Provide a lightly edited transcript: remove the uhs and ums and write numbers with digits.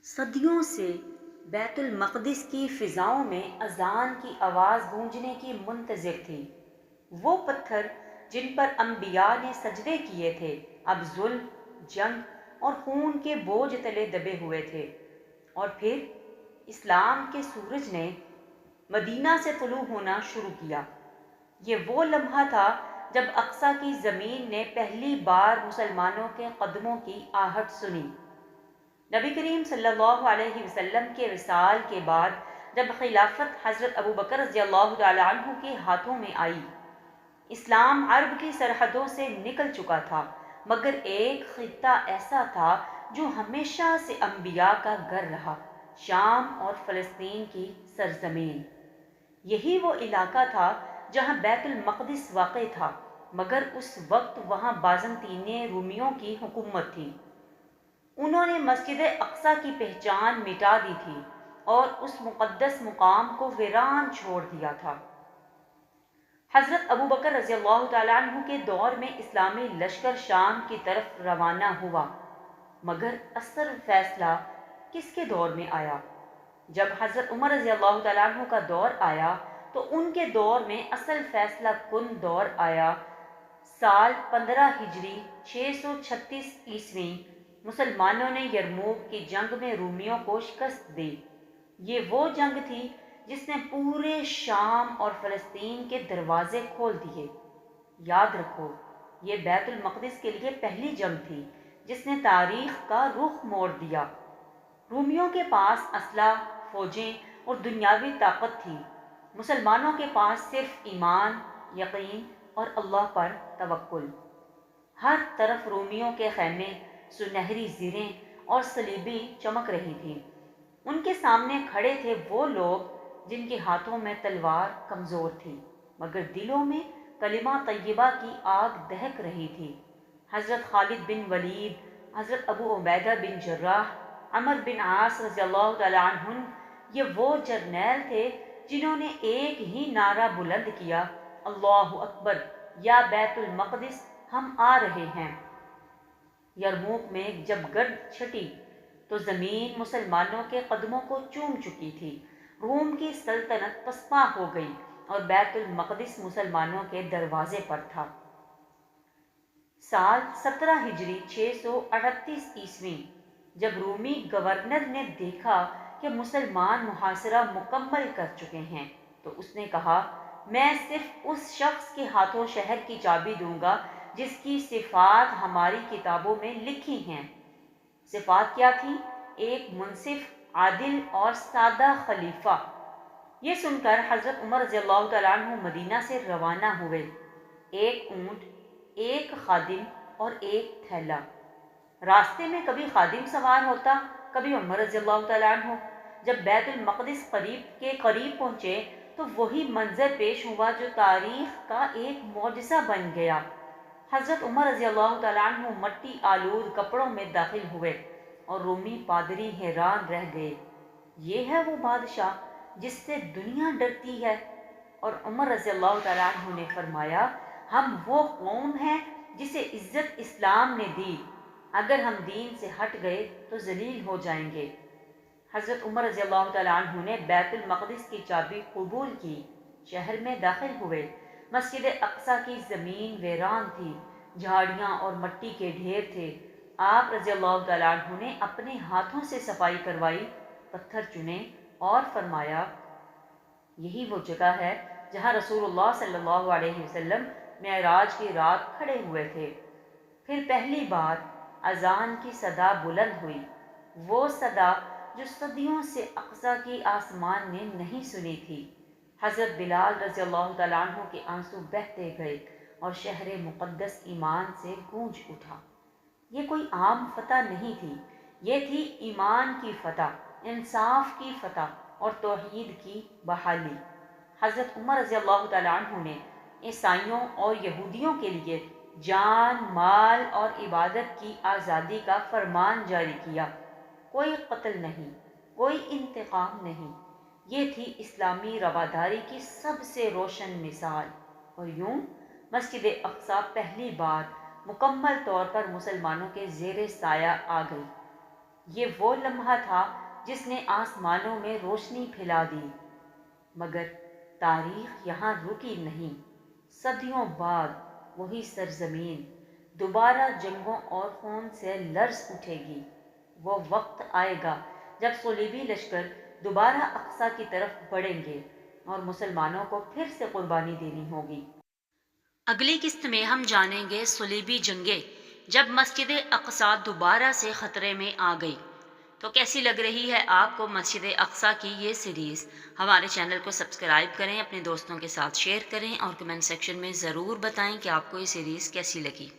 صدیوں سے بیت المقدس کی فضاؤں میں اذان کی آواز گونجنے کی منتظر تھی۔ وہ پتھر جن پر انبیاء نے سجدے کیے تھے اب ظلم، جنگ اور خون کے بوجھ تلے دبے ہوئے تھے۔ اور پھر اسلام کے سورج نے مدینہ سے طلوع ہونا شروع کیا۔ یہ وہ لمحہ تھا جب اقصیٰ کی زمین نے پہلی بار مسلمانوں کے قدموں کی آہٹ سنی۔ نبی کریم صلی اللہ علیہ وسلم کے وصال کے بعد جب خلافت حضرت ابوبکر رضی اللہ تعالیٰ عنہ کے ہاتھوں میں آئی، اسلام عرب کی سرحدوں سے نکل چکا تھا، مگر ایک خطہ ایسا تھا جو ہمیشہ سے انبیاء کا گھر رہا، شام اور فلسطین کی سرزمین۔ یہی وہ علاقہ تھا جہاں بیت المقدس واقع تھا، مگر اس وقت وہاں بازنطینی رومیوں کی حکومت تھی۔ انہوں نے مسجد اقصیٰ کی پہچان مٹا دی تھی اور اس مقدس مقام کو ویران چھوڑ دیا تھا۔ حضرت ابوبکر رضی اللہ تعالیٰ عنہ کے دور میں اسلامی لشکر شام کی طرف روانہ ہوا، مگر اصل فیصلہ کس کے دور میں آیا؟ جب حضرت عمر رضی اللہ تعالیٰ عنہ کا دور آیا تو ان کے دور میں اصل فیصلہ کن دور آیا۔ سال 15 ہجری 636 عیسوی مسلمانوں نے یرموک کی جنگ میں رومیوں کو شکست دی۔ یہ وہ جنگ تھی جس نے پورے شام اور فلسطین کے دروازے کھول دیے۔ یاد رکھو، یہ بیت المقدس کے لیے پہلی جنگ تھی جس نے تاریخ کا رخ موڑ دیا۔ رومیوں کے پاس اسلحہ، فوجیں اور دنیاوی طاقت تھی، مسلمانوں کے پاس صرف ایمان، یقین اور اللہ پر توکل۔ ہر طرف رومیوں کے خیمے، سنہری زریں اور صلیبی چمک رہی تھیں۔ ان کے سامنے کھڑے تھے وہ لوگ جن کے ہاتھوں میں تلوار کمزور تھی، مگر دلوں میں کلمہ طیبہ کی آگ دہک رہی تھی۔ حضرت خالد بن ولید، حضرت ابو عبیدہ بن جراح، عمر بن عاص رضی اللہ تعالیٰ عنہ، یہ وہ جرنیل تھے جنہوں نے ایک ہی نعرہ بلند کیا، اللہ اکبر، یا بیت المقدس ہم آ رہے ہیں۔ یرموک میں جب گرد چھٹی تو زمین مسلمانوں کے قدموں کو چوم چکی تھی۔ روم کی سلطنت پسپا ہو گئی اور بیت المقدس مسلمانوں کے دروازے پر تھا۔ سال 17 ہجری 638 عیسوی جب رومی گورنر نے دیکھا کہ مسلمان محاصرہ مکمل کر چکے ہیں تو اس نے کہا، میں صرف اس شخص کے ہاتھوں شہر کی چابی دوں گا جس کی صفات ہماری کتابوں میں لکھی ہیں۔ صفات کیا تھی؟ ایک منصف، عادل اور سادہ خلیفہ۔ یہ سن کر حضرت عمر رضی اللہ تعالیٰ عنہ مدینہ سے روانہ ہوئے، ایک اونٹ، ایک خادم اور ایک تھیلا۔ راستے میں کبھی خادم سوار ہوتا، کبھی عمر رضی اللہ تعالیٰ عنہ۔ جب بیت المقدس قریب پہنچے تو وہی منظر پیش ہوا جو تاریخ کا ایک معجزہ بن گیا۔ حضرت عمر رضی اللہ تعالیٰ عنہ مٹی آلود کپڑوں میں داخل ہوئے اور رومی پادری حیران رہ گئے۔ یہ ہے وہ بادشاہ جس سے دنیا ڈرتی ہے؟ اور عمر رضی اللہ تعالیٰ عنہ نے فرمایا، ہم وہ قوم ہیں جسے عزت اسلام نے دی، اگر ہم دین سے ہٹ گئے تو ذلیل ہو جائیں گے۔ حضرت عمر رضی اللہ تعالیٰ عنہ نے بیت المقدس کی چابی قبول کی، شہر میں داخل ہوئے۔ مسجد اقصیٰ کی زمین ویران تھی، جھاڑیاں اور مٹی کے ڈھیر تھے۔ آپ رضی اللہ تعالیٰ عنہ نے اپنے ہاتھوں سے صفائی کروائی، پتھر چنے اور فرمایا، یہی وہ جگہ ہے جہاں رسول اللہ صلی اللہ علیہ وسلم معراج کی رات کھڑے ہوئے تھے۔ پھر پہلی بار اذان کی صدا بلند ہوئی، وہ صدا جو صدیوں سے اقصیٰ کی آسمان نے نہیں سنی تھی۔ حضرت بلال رضی اللہ تعالیٰ عنہ کے آنسو بہتے گئے اور شہر مقدس ایمان سے گونج اٹھا۔ یہ کوئی عام فتح نہیں تھی، یہ تھی ایمان کی فتح، انصاف کی فتح اور توحید کی بحالی۔ حضرت عمر رضی اللہ تعالیٰ عنہ نے عیسائیوں اور یہودیوں کے لیے جان، مال اور عبادت کی آزادی کا فرمان جاری کیا۔ کوئی قتل نہیں، کوئی انتقام نہیں۔ یہ تھی اسلامی رواداری کی سب سے روشن مثال۔ اور یوں مسجد اقصیٰ پہلی بار مکمل طور پر مسلمانوں کے زیر سایہ آ گئی۔ یہ وہ لمحہ تھا جس نے آسمانوں میں روشنی پھیلا دی، مگر تاریخ یہاں رکی نہیں۔ صدیوں بعد وہی سرزمین دوبارہ جنگوں اور خون سے لرز اٹھے گی۔ وہ وقت آئے گا جب صلیبی لشکر دوبارہ اقصی کی طرف بڑھیں گے اور مسلمانوں کو پھر سے قربانی دینی ہوگی۔ اگلی قسط میں ہم جانیں گے صلیبی جنگیں جب مسجد اقصی دوبارہ سے خطرے میں آ گئی۔ تو کیسی لگ رہی ہے آپ کو مسجد اقصی کی یہ سیریز؟ ہمارے چینل کو سبسکرائب کریں، اپنے دوستوں کے ساتھ شیئر کریں اور کمنٹ سیکشن میں ضرور بتائیں کہ آپ کو یہ سیریز کیسی لگی۔